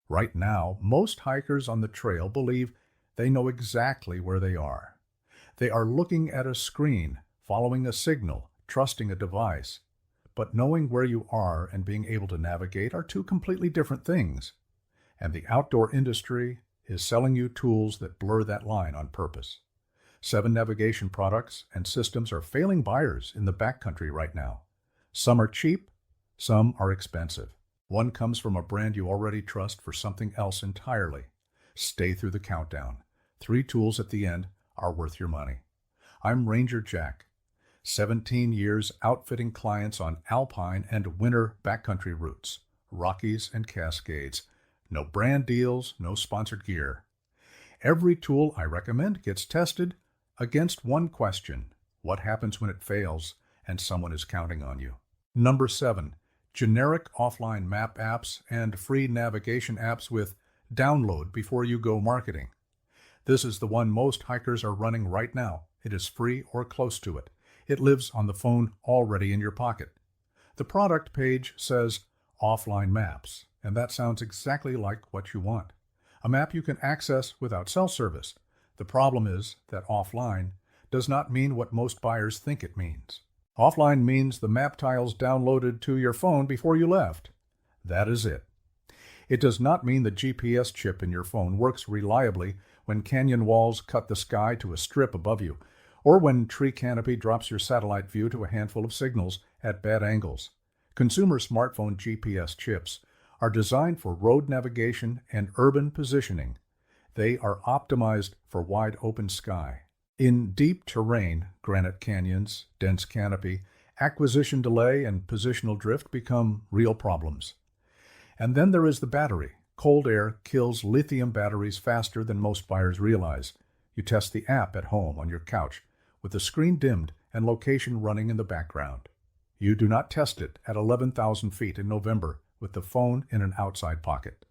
Right now, most hikers on the trail believe they know exactly where they are. They are looking at a screen, following a signal, trusting a device. But knowing where you are and being able to navigate are two completely different things. And the outdoor industry is selling you tools that blur that line on purpose. 7 navigation products and systems are failing buyers in the backcountry right now. Some are cheap, some are expensive. One comes from a brand you already trust for something else entirely. Stay through the countdown. 3 tools at the end are worth your money. I'm Ranger Jack. 17 years outfitting clients on alpine and winter backcountry routes, Rockies and Cascades. No brand deals, no sponsored gear. Every tool I recommend gets tested against one question: what happens when it fails and someone is counting on you? Number 7, generic offline map apps and free navigation apps with download before you go marketing. This is the one most hikers are running right now. It is free or close to it. It lives on the phone already in your pocket. The product page says offline maps, and that sounds exactly like what you want. A map you can access without cell service. The problem is that offline does not mean what most buyers think it means. Offline means the map tiles downloaded to your phone before you left. That is it. It does not mean the GPS chip in your phone works reliably when canyon walls cut the sky to a strip above you, or when tree canopy drops your satellite view to a handful of signals at bad angles. Consumer smartphone GPS chips are designed for road navigation and urban positioning. They are optimized for wide open sky. In deep terrain, granite canyons, dense canopy, acquisition delay and positional drift become real problems. And then there is the battery. Cold air kills lithium batteries faster than most buyers realize. You test the app at home on your couch, with the screen dimmed and location running in the background. You do not test it at 11,000 feet in November with the phone in an outside pocket.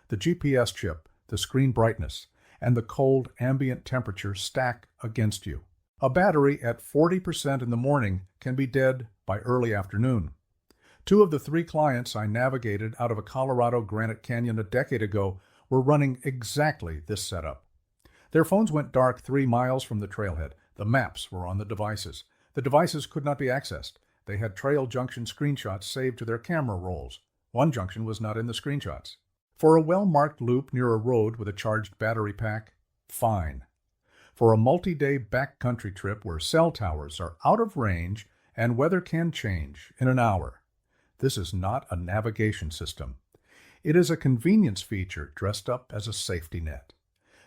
The GPS chip, the screen brightness, and the cold ambient temperature stack against you. A battery at 40% in the morning can be dead by early afternoon. 2 of the 3 clients I navigated out of a Colorado Granite Canyon a decade ago were running exactly this setup. Their phones went dark 3 miles from the trailhead. The maps were on the devices. The devices could not be accessed. They had trail junction screenshots saved to their camera rolls. One junction was not in the screenshots. For a well-marked loop near a road with a charged battery pack, fine. For a multi-day backcountry trip where cell towers are out of range and weather can change in an hour, this is not a navigation system. It is a convenience feature dressed up as a safety net.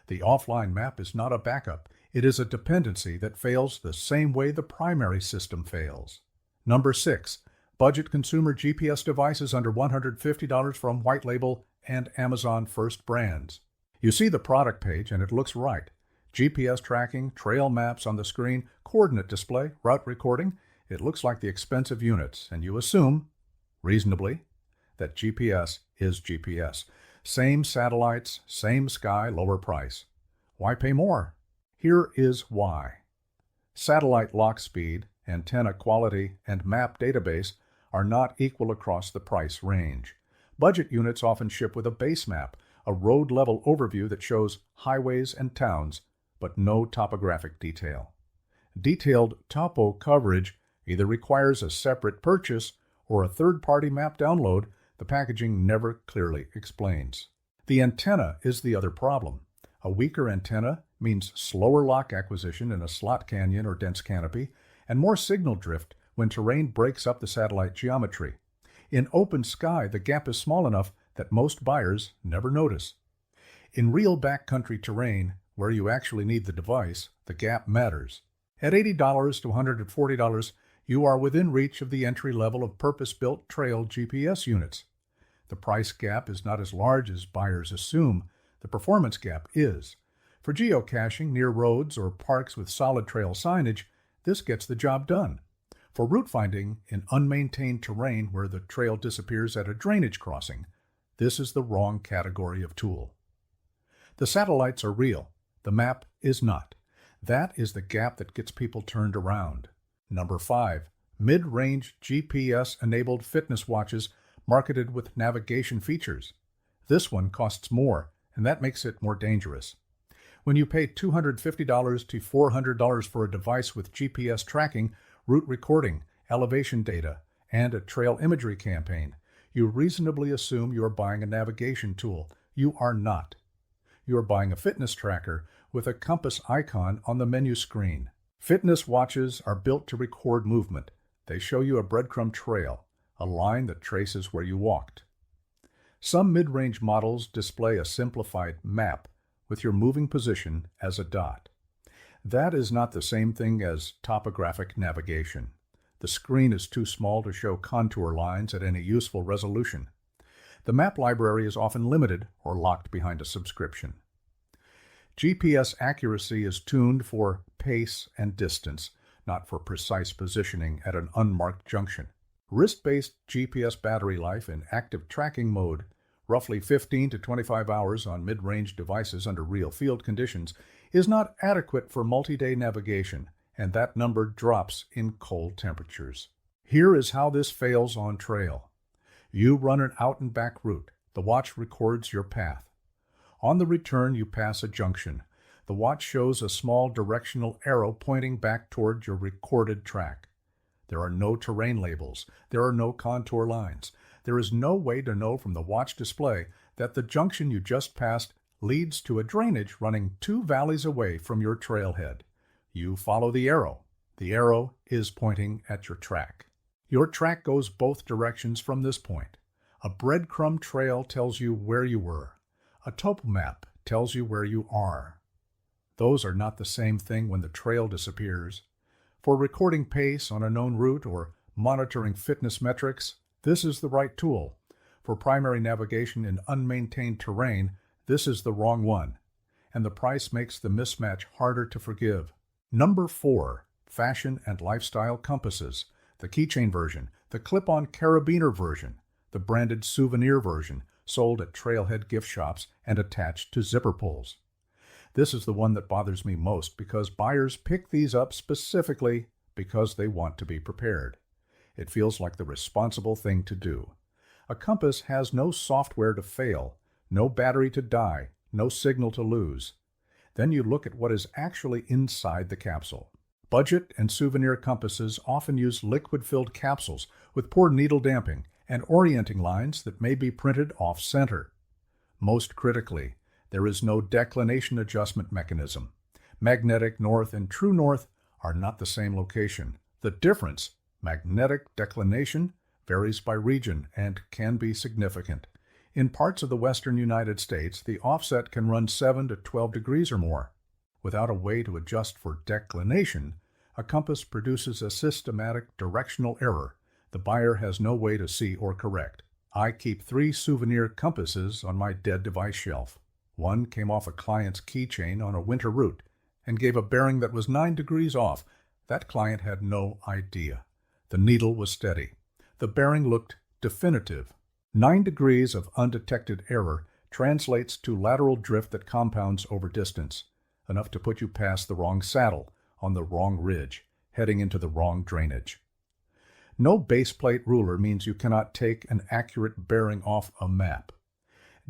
The offline map is not a backup. It is a dependency that fails the same way the primary system fails. Number 6, budget consumer GPS devices under $150 from white label and Amazon First brands. You see the product page and it looks right. GPS tracking, trail maps on the screen, coordinate display, route recording. It looks like the expensive units, and you assume, reasonably, that GPS is GPS. Same satellites, same sky, lower price. Why pay more? Here is why. Satellite lock speed, antenna quality, and map database are not equal across the price range. Budget units often ship with a base map, a road-level overview that shows highways and towns, but no topographic detail. Detailed topo coverage either requires a separate purchase or a third-party map download the packaging never clearly explains. The antenna is the other problem. A weaker antenna means slower lock acquisition in a slot canyon or dense canopy, and more signal drift when terrain breaks up the satellite geometry. In open sky, the gap is small enough that most buyers never notice. In real backcountry terrain, where you actually need the device, the gap matters. At $80 to $140, you are within reach of the entry level of purpose-built trail GPS units. The price gap is not as large as buyers assume. The performance gap is. For geocaching near roads or parks with solid trail signage, this gets the job done. For route finding in unmaintained terrain where the trail disappears at a drainage crossing, this is the wrong category of tool. The satellites are real. The map is not. That is the gap that gets people turned around. Number 5, mid-range GPS-enabled fitness watches marketed with navigation features. This one costs more, and that makes it more dangerous. When you pay $250 to $400 for a device with GPS tracking, route recording, elevation data, and a trail imagery campaign, you reasonably assume you are buying a navigation tool. You are not. You are buying a fitness tracker with a compass icon on the menu screen. Fitness watches are built to record movement. They show you a breadcrumb trail, a line that traces where you walked. Some mid-range models display a simplified map with your moving position as a dot. That is not the same thing as topographic navigation. The screen is too small to show contour lines at any useful resolution. The map library is often limited or locked behind a subscription. GPS accuracy is tuned for pace and distance, not for precise positioning at an unmarked junction. Wrist-based GPS battery life in active tracking mode, roughly 15 to 25 hours on mid-range devices under real field conditions, is not adequate for multi-day navigation, and that number drops in cold temperatures. Here is how this fails on trail. You run an out-and-back route. The watch records your path. On the return, you pass a junction. The watch shows a small directional arrow pointing back toward your recorded track. There are no terrain labels. There are no contour lines. There is no way to know from the watch display that the junction you just passed leads to a drainage running 2 valleys away from your trailhead. You follow the arrow. The arrow is pointing at your track. Your track goes both directions from this point. A breadcrumb trail tells you where you were. A topo map tells you where you are. Those are not the same thing when the trail disappears. For recording pace on a known route or monitoring fitness metrics, this is the right tool. For primary navigation in unmaintained terrain, this is the wrong one. And the price makes the mismatch harder to forgive. Number 4, fashion and lifestyle compasses. The keychain version, the clip-on carabiner version, the branded souvenir version, sold at trailhead gift shops and attached to zipper pulls. This is the one that bothers me most because buyers pick these up specifically because they want to be prepared. It feels like the responsible thing to do. A compass has no software to fail, no battery to die, no signal to lose. Then you look at what is actually inside the capsule. Budget and souvenir compasses often use liquid-filled capsules with poor needle damping and orienting lines that may be printed off-center. Most critically, there is no declination adjustment mechanism. Magnetic north and true north are not the same location. The difference, magnetic declination, varies by region and can be significant. In parts of the western United States, the offset can run 7 to 12 degrees or more. Without a way to adjust for declination, a compass produces a systematic directional error the buyer has no way to see or correct. I keep 3 souvenir compasses on my dead device shelf. One came off a client's keychain on a winter route and gave a bearing that was 9 degrees off. That client had no idea. The needle was steady. The bearing looked definitive. 9 degrees of undetected error translates to lateral drift that compounds over distance, enough to put you past the wrong saddle, on the wrong ridge, heading into the wrong drainage. No base plate ruler means you cannot take an accurate bearing off a map.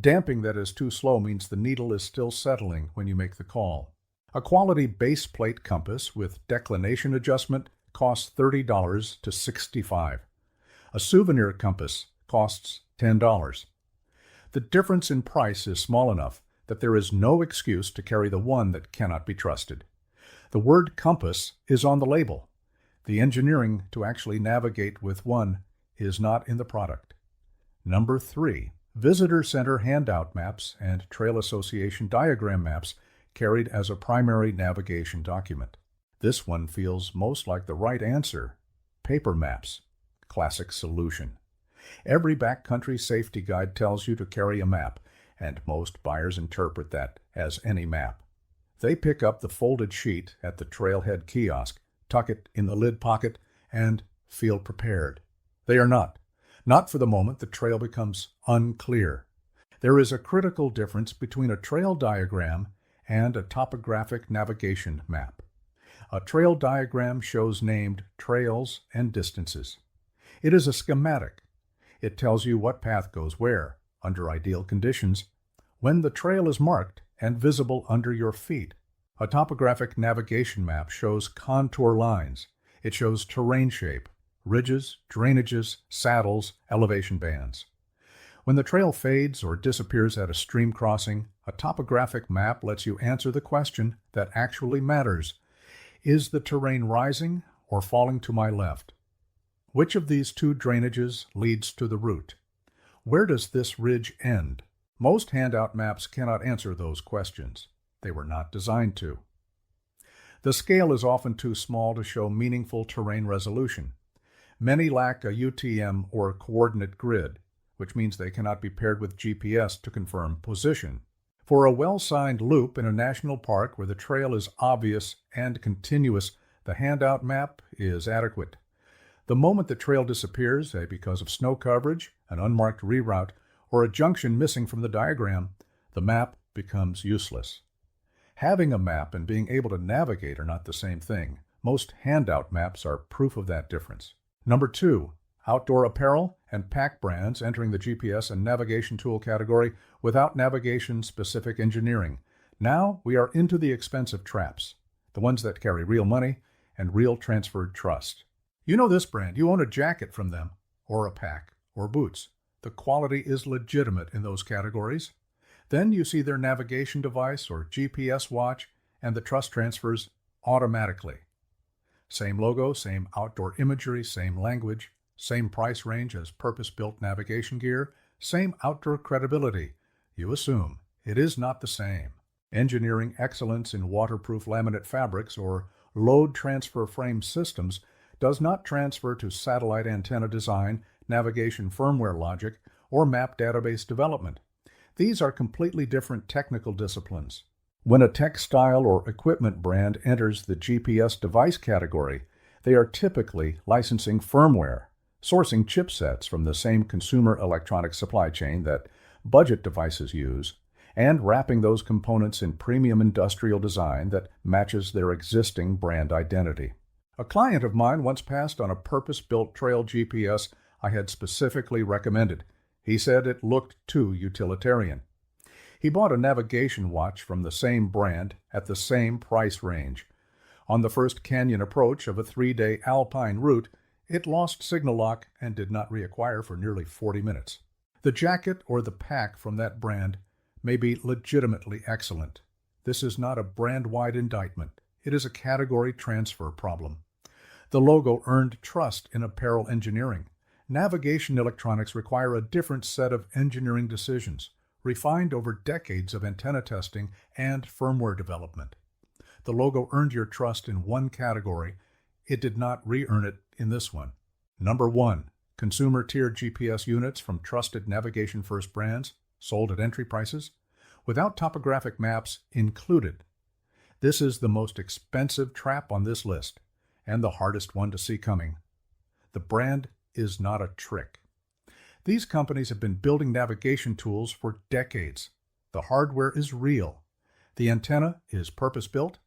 Damping that is too slow means the needle is still settling when you make the call. A quality base plate compass with declination adjustment costs $30 to $65. A souvenir compass costs $10. The difference in price is small enough that there is no excuse to carry the one that cannot be trusted. The word compass is on the label. The engineering to actually navigate with one is not in the product. Number 3, visitor center handout maps and Trail Association diagram maps carried as a primary navigation document. This one feels most like the right answer. Paper maps. Classic solution. Every backcountry safety guide tells you to carry a map, and most buyers interpret that as any map. They pick up the folded sheet at the trailhead kiosk, tuck it in the lid pocket, and feel prepared. They are not. Not for the moment the trail becomes unclear. There is a critical difference between a trail diagram and a topographic navigation map. A trail diagram shows named trails and distances. It is a schematic. It tells you what path goes where, under ideal conditions, when the trail is marked and visible under your feet. A topographic navigation map shows contour lines. It shows terrain shape, ridges, drainages, saddles, elevation bands. When the trail fades or disappears at a stream crossing, a topographic map lets you answer the question that actually matters. Is the terrain rising or falling to my left? Which of these two drainages leads to the route? Where does this ridge end? Most handout maps cannot answer those questions. They were not designed to. The scale is often too small to show meaningful terrain resolution. Many lack a UTM or coordinate grid, which means they cannot be paired with GPS to confirm position. For a well-signed loop in a national park where the trail is obvious and continuous, the handout map is adequate. The moment the trail disappears, because of snow coverage, an unmarked reroute, or a junction missing from the diagram, the map becomes useless. Having a map and being able to navigate are not the same thing. Most handout maps are proof of that difference. Number 2, outdoor apparel and pack brands entering the GPS and navigation tool category without navigation-specific engineering. Now we are into the expensive traps, the ones that carry real money and real transferred trust. You know this brand. You own a jacket from them, or a pack, or boots. The quality is legitimate in those categories. Then you see their navigation device or GPS watch, and the trust transfers automatically. Same logo, same outdoor imagery, same language, same price range as purpose-built navigation gear, same outdoor credibility. You assume it is not the same. Engineering excellence in waterproof laminate fabrics or load transfer frame systems does not transfer to satellite antenna design, navigation firmware logic, or map database development. These are completely different technical disciplines. When a textile or equipment brand enters the GPS device category, they are typically licensing firmware, sourcing chipsets from the same consumer electronic supply chain that budget devices use, and wrapping those components in premium industrial design that matches their existing brand identity. A client of mine once passed on a purpose-built trail GPS I had specifically recommended. He said it looked too utilitarian. He bought a navigation watch from the same brand at the same price range. On the first canyon approach of a 3-day alpine route, it lost signal lock and did not reacquire for nearly 40 minutes. The jacket or the pack from that brand may be legitimately excellent. This is not a brand-wide indictment. It is a category transfer problem. The logo earned trust in apparel engineering. Navigation electronics require a different set of engineering decisions, refined over decades of antenna testing and firmware development. The logo earned your trust in one category. It did not re-earn it in this one. Number 1, consumer-tiered GPS units from trusted navigation-first brands, sold at entry prices, without topographic maps included. This is the most expensive trap on this list, and the hardest one to see coming. The brand is not a trick. These companies have been building navigation tools for decades. The hardware is real. The antenna is purpose-built.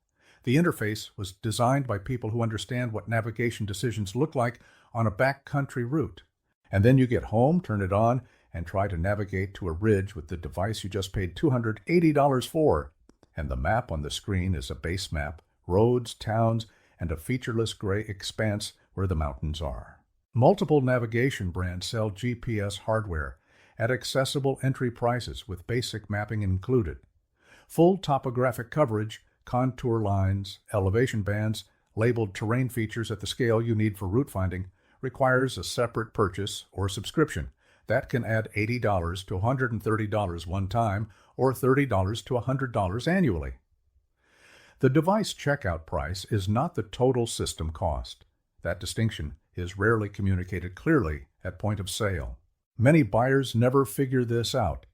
The interface was designed by people who understand what navigation decisions look like on a backcountry route. And then you get home, turn it on, and try to navigate to a ridge with the device you just paid $280 for. And the map on the screen is a base map, roads, towns, and a featureless gray expanse where the mountains are. Multiple navigation brands sell GPS hardware at accessible entry prices with basic mapping included. Full topographic coverage, contour lines, elevation bands, labeled terrain features at the scale you need for route finding requires a separate purchase or subscription. That can add $80 to $130 one time or $30 to $100 annually. The device checkout price is not the total system cost. That distinction is rarely communicated clearly at point of sale. Many buyers never figure this out.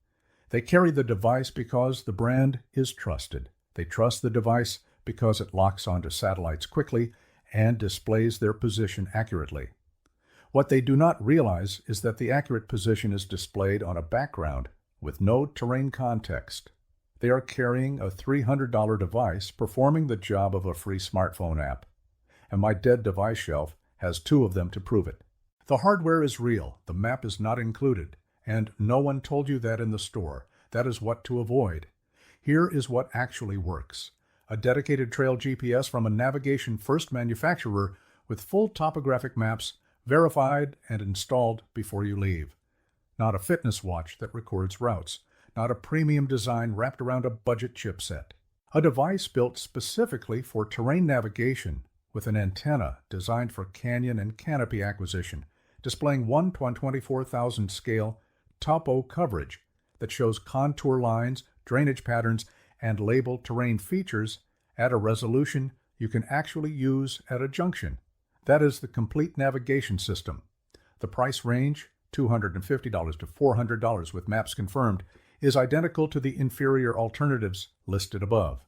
They carry the device because the brand is trusted. They trust the device because it locks onto satellites quickly and displays their position accurately. What they do not realize is that the accurate position is displayed on a background with no terrain context. They are carrying a $300 device performing the job of a free smartphone app. And my dead device shelf has 2 of them to prove it. The hardware is real, the map is not included, And no one told you that in the store. That is what to avoid. Here is what actually works. A dedicated trail GPS from a navigation-first manufacturer with full topographic maps verified and installed before you leave. Not a fitness watch that records routes. Not a premium design wrapped around a budget chipset. A device built specifically for terrain navigation with an antenna designed for canyon and canopy acquisition, displaying 1/24,000 scale topo coverage that shows contour lines, drainage patterns, and labeled terrain features at a resolution you can actually use at a junction. That is the complete navigation system. The price range, $250 to $400 with maps confirmed, is identical to the inferior alternatives listed above.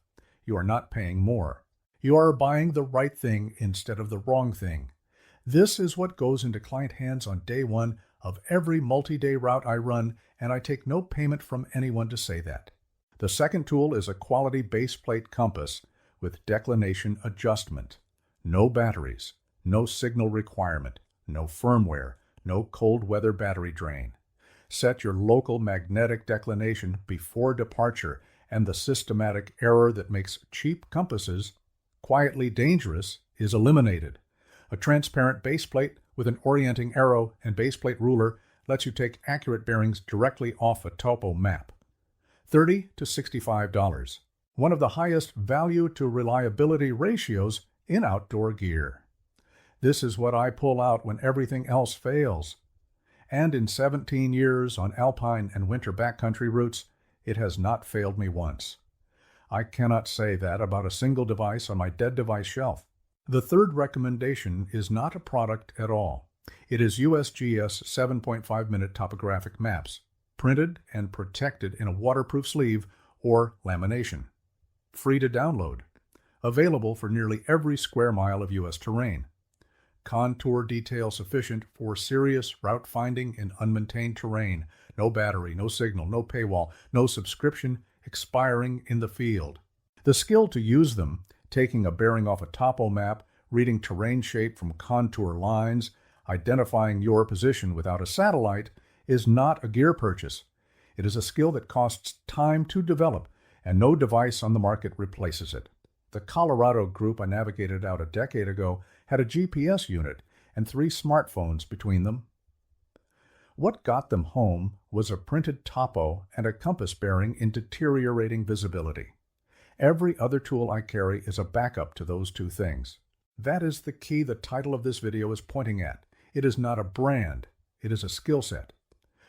You are not paying more. You are buying the right thing instead of the wrong thing. This is what goes into client hands on day one of every multi-day route I run, and I take no payment from anyone to say that. The second tool is a quality base plate compass with declination adjustment. No batteries, no signal requirement, no firmware, no cold weather battery drain. Set your local magnetic declination before departure, and the systematic error that makes cheap compasses quietly dangerous is eliminated. A transparent base plate with an orienting arrow and base plate ruler lets you take accurate bearings directly off a topo map. $30 to $65. One of the highest value to reliability ratios in outdoor gear. This is what I pull out when everything else fails. And in 17 years on alpine and winter backcountry routes, it has not failed me once. I cannot say that about a single device on my dead device shelf. The third recommendation is not a product at all. It is USGS 7.5-minute topographic maps, printed and protected in a waterproof sleeve or lamination. Free to download. Available for nearly every square mile of U.S. terrain. Contour detail sufficient for serious route finding in unmaintained terrain. No battery, no signal, no paywall, no subscription expiring in the field. The skill to use them, taking a bearing off a topo map, reading terrain shape from contour lines, identifying your position without a satellite, is not a gear purchase. It is a skill that costs time to develop, and no device on the market replaces it. The Colorado group I navigated out a decade ago had a GPS unit and 3 smartphones between them. What got them home was a printed topo and a compass bearing in deteriorating visibility. Every other tool I carry is a backup to those 2 things. That is the key the title of this video is pointing at. It is not a brand, it is a skill set.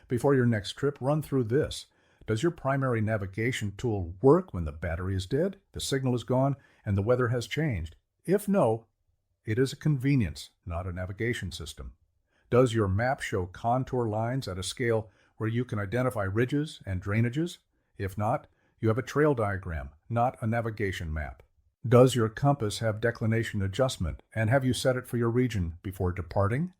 Before your next trip, run through this. Does your primary navigation tool work when the battery is dead, the signal is gone, and the weather has changed? If no, it is a convenience, not a navigation system. Does your map show contour lines at a scale where you can identify ridges and drainages? If not, you have a trail diagram, not a navigation map. Does your compass have declination adjustment, and have you set it for your region before departing?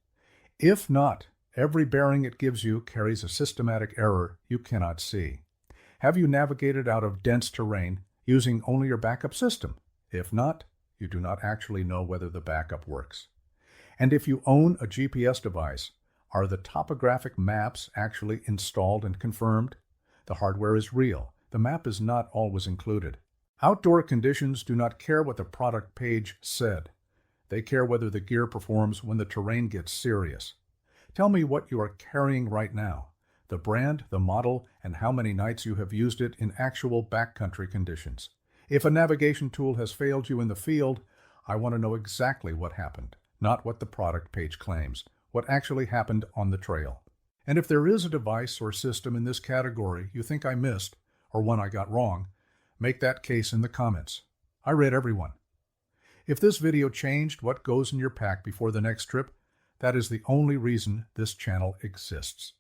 If not, every bearing it gives you carries a systematic error you cannot see. Have you navigated out of dense terrain using only your backup system? If not, you do not actually know whether the backup works. And if you own a GPS device, are the topographic maps actually installed and confirmed? The hardware is real. The map is not always included. Outdoor conditions do not care what the product page said. They care whether the gear performs when the terrain gets serious. Tell me what you are carrying right now, the brand, the model, and how many nights you have used it in actual backcountry conditions. If a navigation tool has failed you in the field, I want to know exactly what happened, not what the product page claims, what actually happened on the trail. And if there is a device or system in this category you think I missed, or one I got wrong, make that case in the comments. I read everyone. If this video changed what goes in your pack before the next trip, that is the only reason this channel exists.